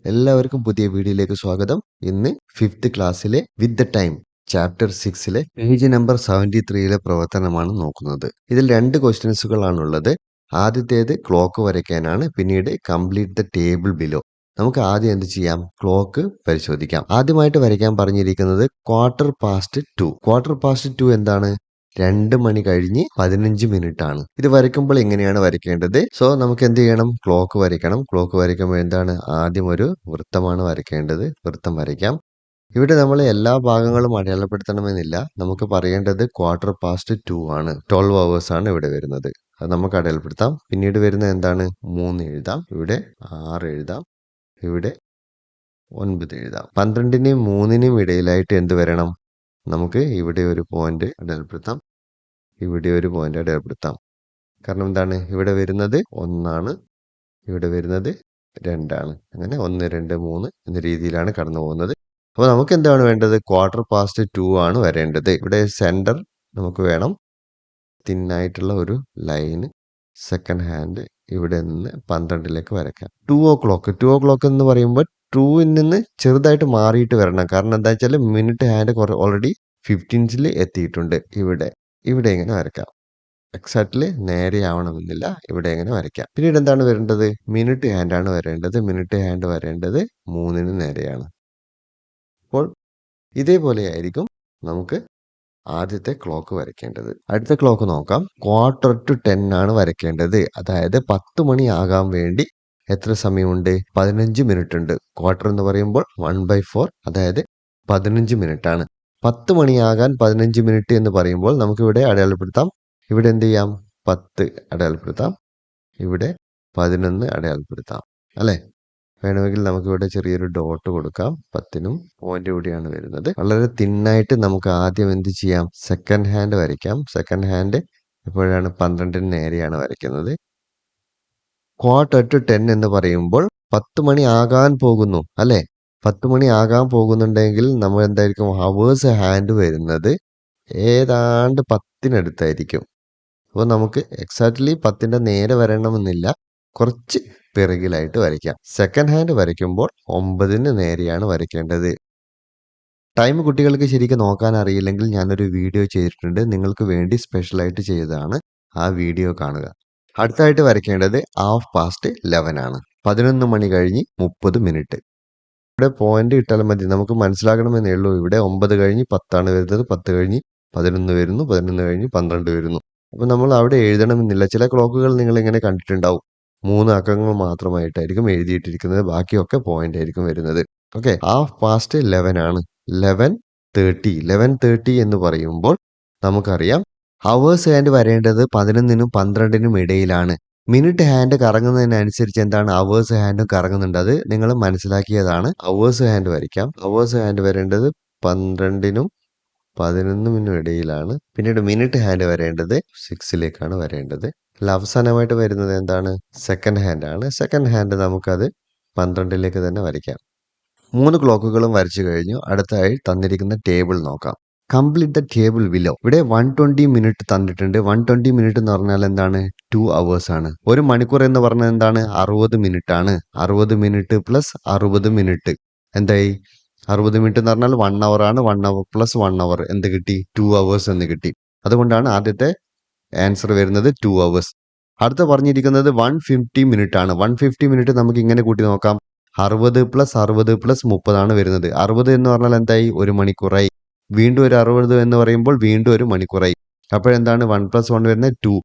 എല്ലാവർക്കും പുതിയ വീഡിയോയിലേക്ക് സ്വാഗതം. ഇന്ന് 5th ക്ലാസ്സിലെ വിത്ത് ദ ടൈം ചാപ്റ്റർ 6ലെ പേജ് നമ്പർ 73ലെ പ്രവർത്തനമാണ് നോക്കുന്നത്. ഇതിൽ 2 ക്വസ്റ്റ്യൻസുകളാണുള്ളത്. ആദ്യത്തേത് ക്ലോക്ക് വരയ്ക്കാനാണ്, പിന്നീട് കംപ്ലീറ്റ് ദ ടേബിൾ ബിലോ. നമുക്ക് ആദ്യം എന്ത് ചെയ്യാം? ക്ലോക്ക് പരിശോധിക്കാം. ആദ്യമായിട്ട് വരയ്ക്കാൻ പറഞ്ഞിരിക്കുന്നത് 2:15. 2:15 എന്താണ്? 2 മണി കഴിഞ്ഞ് 15 മിനിറ്റ് ആണ്. ഇത് വരയ്ക്കുമ്പോൾ എങ്ങനെയാണ് വരയ്ക്കേണ്ടത്? സോ നമുക്ക് എന്ത് ചെയ്യണം? ക്ലോക്ക് വരയ്ക്കണം. ക്ലോക്ക് വരയ്ക്കുമ്പോൾ എന്താണ്? ആദ്യം ഒരു വൃത്തമാണ് വരയ്ക്കേണ്ടത്. വൃത്തം വരയ്ക്കാം. ഇവിടെ നമ്മൾ എല്ലാ ഭാഗങ്ങളും അടയാളപ്പെടുത്തണമെന്നില്ല. നമുക്ക് പറയേണ്ടത് 2:15 ആണ്. 12 hours ആണ് ഇവിടെ വരുന്നത്. അത് നമുക്ക് അടയാളപ്പെടുത്താം. പിന്നീട് വരുന്നത് എന്താണ്? 3 എഴുതാം. ഇവിടെ 6 എഴുതാം. ഇവിടെ 9 എഴുതാം. 12നും 3നും ഇടയിലായിട്ട് എന്ത് വരണം? നമുക്ക് ഇവിടെ ഒരു പോയിന്റ് അടയാളപ്പെടുത്താം. ഇവിടെ ഒരു പോയിന്റ് അടയാളപ്പെടുത്താം. കാരണം എന്താണ്? ഇവിടെ വരുന്നത് 1 ആണ്. ഇവിടെ വരുന്നത് 2 ആണ്. അങ്ങനെ 1, 2, 3 എന്ന രീതിയിലാണ് കടന്നു പോകുന്നത്. അപ്പോൾ നമുക്ക് എന്താണ് വേണ്ടത്? 2:15 ആണ് വരേണ്ടത്. ഇവിടെ സെന്റർ നമുക്ക് വേണം. തിന്നായിട്ടുള്ള ഒരു ലൈന് സെക്കൻഡ് ഹാൻഡ് ഇവിടെ നിന്ന് 12ലേക്ക് വരയ്ക്കാം. 2 o'clock. 2 o'clock എന്ന് പറയുമ്പോൾ 2ൽ നിന്ന് ചെറുതായിട്ട് മാറിയിട്ട് വരണം. കാരണം എന്താ വെച്ചാൽ മിനിറ്റ് ഹാൻഡ് ഓൾറെഡി 15ൽ എത്തിയിട്ടുണ്ട്. ഇവിടെ ഇങ്ങനെ വരയ്ക്കാം. എക്സാക്ട്ലി നേരെ ആവണമെന്നില്ല. ഇവിടെ എങ്ങനെ വരയ്ക്കാം. പിന്നീട് എന്താണ് വരേണ്ടത്? മിനിറ്റ് ഹാൻഡ് ആണ് വരേണ്ടത്. മിനിറ്റ് ഹാൻഡ് വരേണ്ടത് 3ന് നേരെയാണ്. അപ്പോൾ ഇതേപോലെ ആയിരിക്കും നമുക്ക് ആദ്യത്തെ ക്ലോക്ക് വരയ്ക്കേണ്ടത്. അടുത്ത ക്ലോക്ക് നോക്കാം. 9:45 ആണ് വരയ്ക്കേണ്ടത്. അതായത് 10 മണി ആകാൻ വേണ്ടി എത്ര സമയമുണ്ട്? 15 മിനിറ്റ് ഉണ്ട്. ക്വാർട്ടർ എന്ന് പറയുമ്പോൾ 1/4, അതായത് 15 മിനിറ്റ് ആണ്. 10 മണിയാകാൻ 15 മിനിറ്റ് എന്ന് പറയുമ്പോൾ നമുക്ക് ഇവിടെ അടയാളപ്പെടുത്താം. ഇവിടെ എന്ത് ചെയ്യാം? 10 അടയാളപ്പെടുത്താം. ഇവിടെ 11 അടയാളപ്പെടുത്താം. അല്ലേ? വേണമെങ്കിൽ നമുക്കിവിടെ ചെറിയൊരു ഡോട്ട് കൊടുക്കാം. 10നും പോയിന്റ് കൂടിയാണ് വരുന്നത്. വളരെ തിന്നായിട്ട് നമുക്ക് ആദ്യം എന്ത് ചെയ്യാം? സെക്കൻഡ് ഹാൻഡ് വരയ്ക്കാം. സെക്കൻഡ് ഹാൻഡ് എപ്പോഴാണ്? 12ന് നേരെയാണ് വരയ്ക്കുന്നത്. 9:45 എന്ന് പറയുമ്പോൾ 10 മണി ആകാൻ പോകുന്നു. അല്ലേ? 10 മണി ആകാൻ പോകുന്നുണ്ടെങ്കിൽ നമ്മൾ എന്തായിരിക്കും? ഹവേഴ്സ് ഹാൻഡ് വരുന്നത് ഏതാണ്ട് 10-നടുത്തായിരിക്കും. അപ്പോൾ നമുക്ക് എക്സാക്ട്ലി 10ന്റെ നേരെ വരണമെന്നില്ല. കുറച്ച് പിറകിലായിട്ട് വരയ്ക്കാം. സെക്കൻഡ് ഹാൻഡ് വരയ്ക്കുമ്പോൾ 9ന് നേരെയാണ് വരയ്ക്കേണ്ടത്. ടൈം കുട്ടികൾക്ക് ശരിക്കും നോക്കാൻ അറിയില്ലെങ്കിൽ ഞാനൊരു വീഡിയോ ചെയ്തിട്ടുണ്ട്. നിങ്ങൾക്ക് വേണ്ടി സ്പെഷ്യലായിട്ട് ചെയ്തതാണ്. ആ വീഡിയോ കാണുക. അടുത്തായിട്ട് വരയ്ക്കേണ്ടത് 11:30 ആണ്. 11 മണി കഴിഞ്ഞ് 30 മിനിറ്റ്. ഇവിടെ പോയിന്റ് ഇട്ടാലും മതി. നമുക്ക് മനസ്സിലാക്കണമെന്നേ ഉള്ളൂ. ഇവിടെ 9 കഴിഞ്ഞ് 10 ആണ് വരുന്നത്. 10 കഴിഞ്ഞ് 11 വരുന്നു. 11 കഴിഞ്ഞ് 12 വരുന്നു. അപ്പോൾ നമ്മൾ അവിടെ എഴുതണമെന്നില്ല. ചില ക്ലോക്കുകൾ നിങ്ങൾ ഇങ്ങനെ കണ്ടിട്ടുണ്ടാവും. 3 അക്കങ്ങൾ മാത്രമായിട്ടായിരിക്കും എഴുതിയിട്ടിരിക്കുന്നത്. ബാക്കിയൊക്കെ പോയിന്റ് ആയിരിക്കും വരുന്നത്. ഓക്കെ. 11:30 ആണ്. 11:30. 11:30 എന്ന് പറയുമ്പോൾ നമുക്കറിയാം ഹവേഴ്സ് ഹാൻഡ് വരേണ്ടത് 11നും 12നും ഇടയിലാണ്. മിനിറ്റ് ഹാൻഡ് കറങ്ങുന്നതിനനുസരിച്ച് എന്താണ്? ഹവേഴ്സ് ഹാൻഡും കറങ്ങുന്നുണ്ട്. അത് നിങ്ങൾ മനസ്സിലാക്കിയതാണ്. ഹവേഴ്സ് ഹാൻഡ് വരയ്ക്കാം. ഹവേഴ്സ് ഹാൻഡ് വരേണ്ടത് 12നും 11നും ഇടയിലാണ്. പിന്നീട് മിനിറ്റ് ഹാൻഡ് വരേണ്ടത് 6ലേക്കാണ് വരേണ്ടത്. അവസാനമായിട്ട് വരുന്നത് എന്താണ്? സെക്കൻഡ് ഹാൻഡ് ആണ്. സെക്കൻഡ് ഹാൻഡ് നമുക്കത് 12ലേക്ക് തന്നെ വരയ്ക്കാം. 3 ക്ലോക്കുകളും വരച്ചു കഴിഞ്ഞു. അടുത്തായി തന്നിരിക്കുന്ന ടേബിൾ നോക്കാം. Complete the table below. ഇവിടെ 120 മിനിറ്റ് തന്നിട്ടുണ്ട്. 120 മിനിറ്റ് എന്ന് പറഞ്ഞാൽ എന്താണ്? 2 hours ആണ്. ഒരു മണിക്കൂർ എന്ന് പറഞ്ഞാൽ എന്താണ്? 60 മിനിറ്റ് ആണ്. 60 മിനിറ്റ് പ്ലസ് 60 മിനിറ്റ് എന്തായി? 60 മിനിറ്റ് എന്ന് പറഞ്ഞാൽ 1 hour ആണ്. 1 hour പ്ലസ് 1 hour എന്ത് കിട്ടി? 2 hours എന്ന് കിട്ടി. അതുകൊണ്ടാണ് ആദ്യത്തെ ആൻസർ വരുന്നത് 2 hours. അടുത്ത പറഞ്ഞിരിക്കുന്നത് 150 മിനിറ്റ് ആണ്. 150 മിനിറ്റ് നമുക്ക് ഇങ്ങനെ കൂട്ടി നോക്കാം. 60 പ്ലസ് 60 പ്ലസ് 30 ആണ് വരുന്നത്. 60 എന്ന് പറഞ്ഞാൽ എന്തായി? 1 മണിക്കൂറായി. വീണ്ടും ഒരു 60 എന്ന് പറയുമ്പോൾ വീണ്ടും 1 മണിക്കൂറായി. അപ്പോഴെന്താണ്? 1 + 1 വരുന്നത് 2.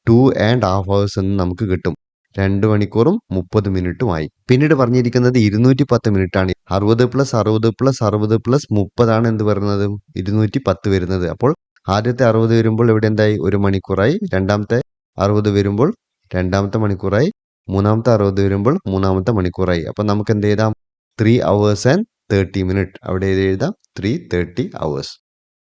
2.5 hours എന്ന് നമുക്ക് കിട്ടും. 2 മണിക്കൂറും 30 മിനിറ്റുമായി. പിന്നീട് പറഞ്ഞിരിക്കുന്നത് 210 മിനിറ്റ് ആണ്. 60 പ്ലസ് 60 പ്ലസ് 60 പ്ലസ് 30 ആണ് എന്ത് വരുന്നത്? 210 വരുന്നത്. അപ്പോൾ ആദ്യത്തെ 60 വരുമ്പോൾ ഇവിടെ എന്തായി? 1 മണിക്കൂറായി. രണ്ടാമത്തെ 60 വരുമ്പോൾ രണ്ടാമത്തെ മണിക്കൂറായി. മൂന്നാമത്തെ 60 വരുമ്പോൾ മൂന്നാമത്തെ മണിക്കൂറായി. അപ്പം നമുക്ക് എന്ത് എഴുതാം? 3 hours and 30 minutes. അവിടെ എഴുതാം 3:30 hours.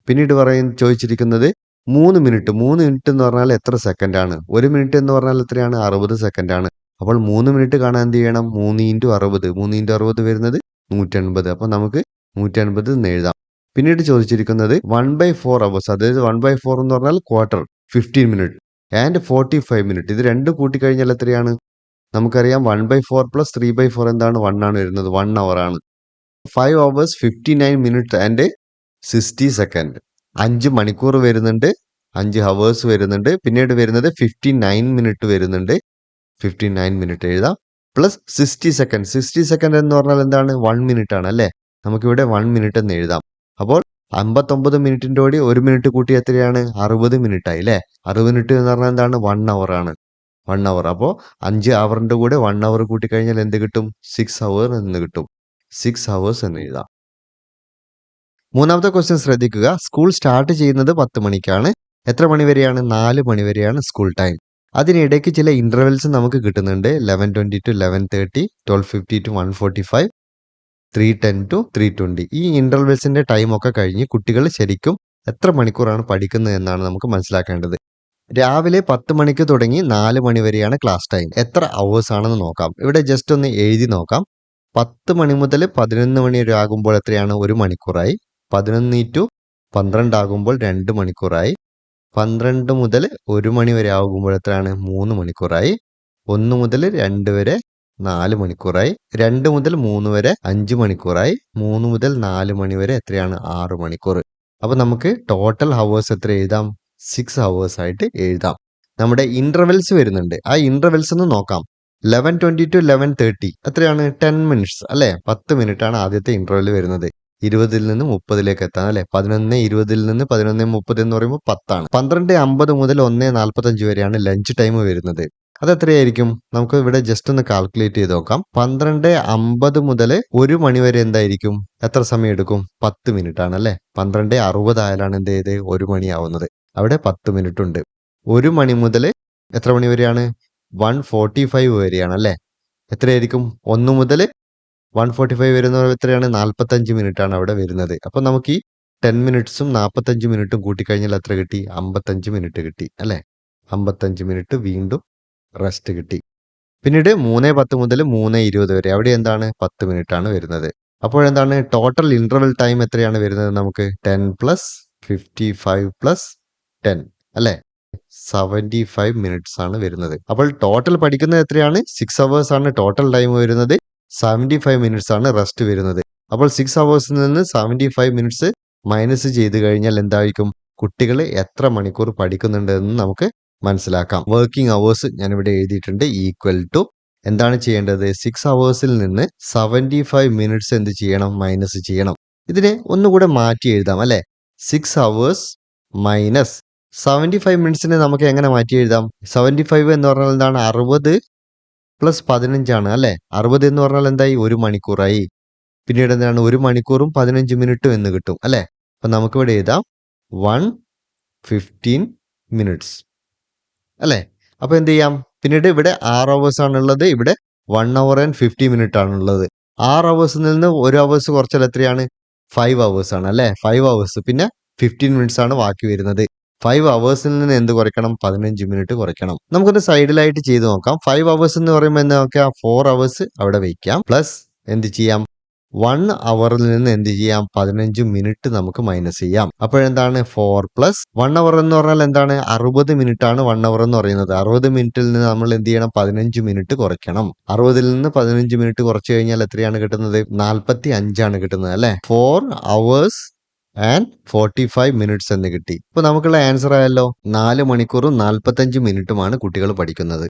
പിന്നീട് ചോദിച്ചിരിക്കുന്നത് 3 മിനിറ്റ്. 3 മിനിറ്റ് എന്ന് പറഞ്ഞാൽ എത്ര സെക്കൻഡ് ആണ്? 1 മിനിറ്റ് എന്ന് പറഞ്ഞാൽ എത്രയാണ്? 60 സെക്കൻഡ് ആണ്. അപ്പോൾ 3 മിനിറ്റ് കാണാൻ എന്ത് ചെയ്യണം? 3 × 60. 3 × 60 വരുന്നത് 180. അപ്പോൾ നമുക്ക് 180 എന്ന് എഴുതാം. പിന്നീട് ചോദിച്ചിരിക്കുന്നത് 1/4 hours. അതായത് 1/4 എന്ന് പറഞ്ഞാൽ ക്വാർട്ടർ, 15 മിനിറ്റ് ആൻഡ് 45 മിനിറ്റ്. ഇത് രണ്ടും കൂട്ടിക്കഴിഞ്ഞാൽ എത്രയാണ്? നമുക്കറിയാം 1/4 പ്ലസ് 3/4 എന്താണ് 1 ആണ് വരുന്നത്. 1 അവർ ആണ്. 5 hours 59 minutes ആൻഡ് 60 സെക്കൻഡ്. 5 മണിക്കൂർ വരുന്നുണ്ട്, 5 ഹവേഴ്സ് വരുന്നുണ്ട്, പിന്നീട് വരുന്നത് 59 മിനിറ്റ് വരുന്നുണ്ട്. 59 മിനിറ്റ് എഴുതാം. Plus 60 second. 60 സെക്കൻഡ് എന്ന് പറഞ്ഞാൽ എന്താണ്? 1 മിനിറ്റ് ആണ് അല്ലേ? നമുക്കിവിടെ 1 മിനിറ്റ് എന്ന് എഴുതാം. അപ്പോൾ 59 മിനിറ്റിന്റെ കൂടി 1 മിനിറ്റ് കൂട്ടി എത്രയാണ്? 60 മിനിറ്റ് ആയി അല്ലേ? 60 മിനിറ്റ് എന്ന് പറഞ്ഞാൽ എന്താണ്? 1 അവർ ആണ്. 1 അവർ. അപ്പോൾ 5 അവറിന്റെ കൂടെ 1 അവർ കൂട്ടിക്കഴിഞ്ഞാൽ എന്ത് കിട്ടും? 6 അവർ എന്ന് കിട്ടും. 6 ഹവേഴ്സ് എന്ന് എഴുതാം. മൂന്നാമത്തെ ക്വസ്റ്റ്യൻ ശ്രദ്ധിക്കുക. സ്കൂൾ സ്റ്റാർട്ട് ചെയ്യുന്നത് 10 മണിക്കാണ്. എത്ര മണി വരെയാണ്? 4 മണി വരെയാണ് സ്കൂൾ ടൈം. അതിനിടയ്ക്ക് ചില ഇന്റർവെൽസ് നമുക്ക് കിട്ടുന്നുണ്ട്. 11:20 to 11:30, 12:50 to 1:45, 3:10 to 3:20. ഈ ഇന്റർവെൽസിന്റെ ടൈം ഒക്കെ കഴിഞ്ഞ് കുട്ടികൾ ശരിക്കും എത്ര മണിക്കൂറാണ് പഠിക്കുന്നത് എന്നാണ് നമുക്ക് മനസ്സിലാക്കേണ്ടത്. രാവിലെ 10 മണിക്ക് തുടങ്ങി 4 മണി വരെയാണ് ക്ലാസ് ടൈം. എത്ര അവേഴ്സ് ആണെന്ന് നോക്കാം. ഇവിടെ ജസ്റ്റ് ഒന്ന് എഴുതി നോക്കാം. 10 മണി മുതൽ 11 മണി വരെ ആകുമ്പോൾ എത്രയാണ്? 1 മണിക്കൂറായി. 11 to 12 ആകുമ്പോൾ 2 മണിക്കൂറായി. 12 മുതൽ 1 മണി വരെ ആകുമ്പോൾ എത്രയാണ്? 3 മണിക്കൂറായി. 1 മുതൽ 2 വരെ 4 മണിക്കൂറായി. 2 മുതൽ 3 വരെ 5 മണിക്കൂറായി. 3 മുതൽ 4 മണി വരെ എത്രയാണ്? 6 മണിക്കൂർ. അപ്പോൾ നമുക്ക് ടോട്ടൽ ഹവേഴ്സ് എത്ര എഴുതാം? 6 ഹവേഴ്സ് ആയിട്ട് എഴുതാം. നമ്മുടെ ഇന്റർവെൽസ് വരുന്നുണ്ട്. ആ ഇന്റർവെൽസ് ഒന്ന് നോക്കാം. 11:20 to 11:30 എത്രയാണ്? 10 മിനിറ്റ്സ് അല്ലേ? 10 മിനിറ്റ് ആണ് ആദ്യത്തെ ഇന്റർവെൽ വരുന്നത്. 20 നിന്ന് 30ലേക്ക് എത്താൻ അല്ലേ? 11:20 നിന്ന് 11:30 എന്ന് പറയുമ്പോൾ 10 ആണ്. 12:50 മുതൽ 1:45 വരെയാണ് ലഞ്ച് ടൈം വരുന്നത്. അതെത്രയായിരിക്കും? നമുക്ക് ഇവിടെ ജസ്റ്റ് ഒന്ന് കാൽക്കുലേറ്റ് ചെയ്ത് നോക്കാം. 12:50 മുതൽ 1 മണി വരെ എന്തായിരിക്കും? എത്ര സമയം എടുക്കും? 10 മിനിറ്റ് ആണ് അല്ലേ? 12:60 ആയാലാണ് എന്ത് ചെയ്ത് 1 മണിയാവുന്നത്. അവിടെ 10 മിനിറ്റ് ഉണ്ട്. 1 മണി മുതൽ എത്ര മണി വരെയാണ്? 1:45 വരെയാണ് അല്ലേ? എത്രയായിരിക്കും? 1 മുതൽ 1:45 വരുന്നത് എത്രയാണ്? 45 മിനിറ്റ് ആണ് അവിടെ വരുന്നത്. അപ്പോൾ നമുക്ക് ഈ 10 മിനിറ്റ്സും 45 മിനിറ്റും കൂട്ടിക്കഴിഞ്ഞാൽ എത്ര കിട്ടി? 55 മിനിറ്റ് കിട്ടി അല്ലേ? 55 മിനിറ്റ് വീണ്ടും റെസ്റ്റ് കിട്ടി. പിന്നീട് 3:10 മുതൽ 3:20 വരെ അവിടെ എന്താണ്? 10 മിനിറ്റ് ആണ് വരുന്നത്. അപ്പോഴെന്താണ്? ടോട്ടൽ ഇന്റർവെൽ ടൈം എത്രയാണ് വരുന്നത് നമുക്ക്? 10 പ്ലസ് 55 പ്ലസ് 10 അല്ലേ? 75 മിനിറ്റ്സ് ആണ് വരുന്നത്. അപ്പോൾ ടോട്ടൽ പഠിക്കുന്നത് എത്രയാണ്? 6 ഹവേഴ്സ് ആണ് ടോട്ടൽ ടൈം വരുന്നത്. 75 മിനിറ്റ്സ് ആണ് റെസ്റ്റ് വരുന്നത്. അപ്പോൾ 6 ഹവേഴ്സിൽ നിന്ന് 75 മിനിറ്റ്സ് മൈനസ് ചെയ്ത് കഴിഞ്ഞാൽ എന്തായിരിക്കും? കുട്ടികൾ എത്ര മണിക്കൂർ പഠിക്കുന്നുണ്ട് എന്ന് നമുക്ക് മനസ്സിലാക്കാം. വർക്കിംഗ് അവേഴ്സ് ഞാനിവിടെ എഴുതിയിട്ടുണ്ട്. ഈക്വൽ ടു എന്താണ് ചെയ്യേണ്ടത്? 6 ഹവേഴ്സിൽ നിന്ന് 75 മിനിറ്റ്സ് എന്ത് ചെയ്യണം? മൈനസ് ചെയ്യണം. ഇതിനെ ഒന്നുകൂടെ മാറ്റി എഴുതാം അല്ലെ? 6 ഹവേഴ്സ് മൈനസ് 75 മിനിറ്റ്സിനെ നമുക്ക് എങ്ങനെ മാറ്റി എഴുതാം? 75 എന്ന് പറഞ്ഞാൽ എന്താണ്? 60 പ്ലസ് 15 ആണ് അല്ലെ? 60 എന്ന് പറഞ്ഞാൽ എന്തായി? 1 മണിക്കൂറായി. പിന്നീട് എന്താണ്? 1 മണിക്കൂറും 15 മിനിറ്റും എന്ന് കിട്ടും അല്ലെ? അപ്പൊ നമുക്കിവിടെ എഴുതാം 115 മിനിറ്റ്സ് അല്ലെ? അപ്പൊ എന്ത് ചെയ്യാം? പിന്നീട് ഇവിടെ 6 ഹവേഴ്സ് ആണുള്ളത്. ഇവിടെ 1 hour and 50 മിനിറ്റ് ആണുള്ളത്. 6 ഹവേഴ്സിൽ നിന്ന് 1 ഹവേഴ്സ് കുറച്ചാൽ എത്രയാണ്? 5 ഹവേഴ്സ് ആണ് അല്ലെ? 5 ഹവേഴ്സ് പിന്നെ 15 മിനിറ്റ്സ് ആണ് ബാക്കി വരുന്നത്. 5 ഹവേഴ്സിൽ നിന്ന് എന്ത് കുറയ്ക്കണം? 15 മിനിറ്റ് കുറയ്ക്കണം. നമുക്കൊന്ന് സൈഡിലായിട്ട് ചെയ്ത് നോക്കാം. 5 ഹവേഴ്സ് എന്ന് പറയുമ്പോൾ എന്താ നോക്കാം? 4 ഹവേഴ്സ് അവിടെ വയ്ക്കാം. പ്ലസ് എന്ത് ചെയ്യാം? 1 അവറിൽ നിന്ന് എന്ത് ചെയ്യാം? 15 മിനിറ്റ് നമുക്ക് മൈനസ് ചെയ്യാം. അപ്പോഴെന്താണ്? 4 പ്ലസ് 1 അവർ എന്ന് പറഞ്ഞാൽ എന്താണ്? 60 മിനിറ്റ് ആണ് 1 അവർ എന്ന് പറയുന്നത്. 60 മിനിറ്റിൽ നിന്ന് നമ്മൾ എന്ത് ചെയ്യണം? 15 മിനിറ്റ് കുറയ്ക്കണം. 60ൽ നിന്ന് 15 മിനിറ്റ് കുറച്ച് കഴിഞ്ഞാൽ എത്രയാണ് കിട്ടുന്നത്? 45 ആണ് കിട്ടുന്നത് അല്ലെ? 4 hours and 45 മിനിറ്റ്സ് എന്ന് കിട്ടി. ഇപ്പൊ നമുക്കുള്ള ആൻസർ ആയല്ലോ. 4 മണിക്കൂറും 45 മിനിറ്റുമാണ് കുട്ടികൾ പഠിക്കുന്നത്.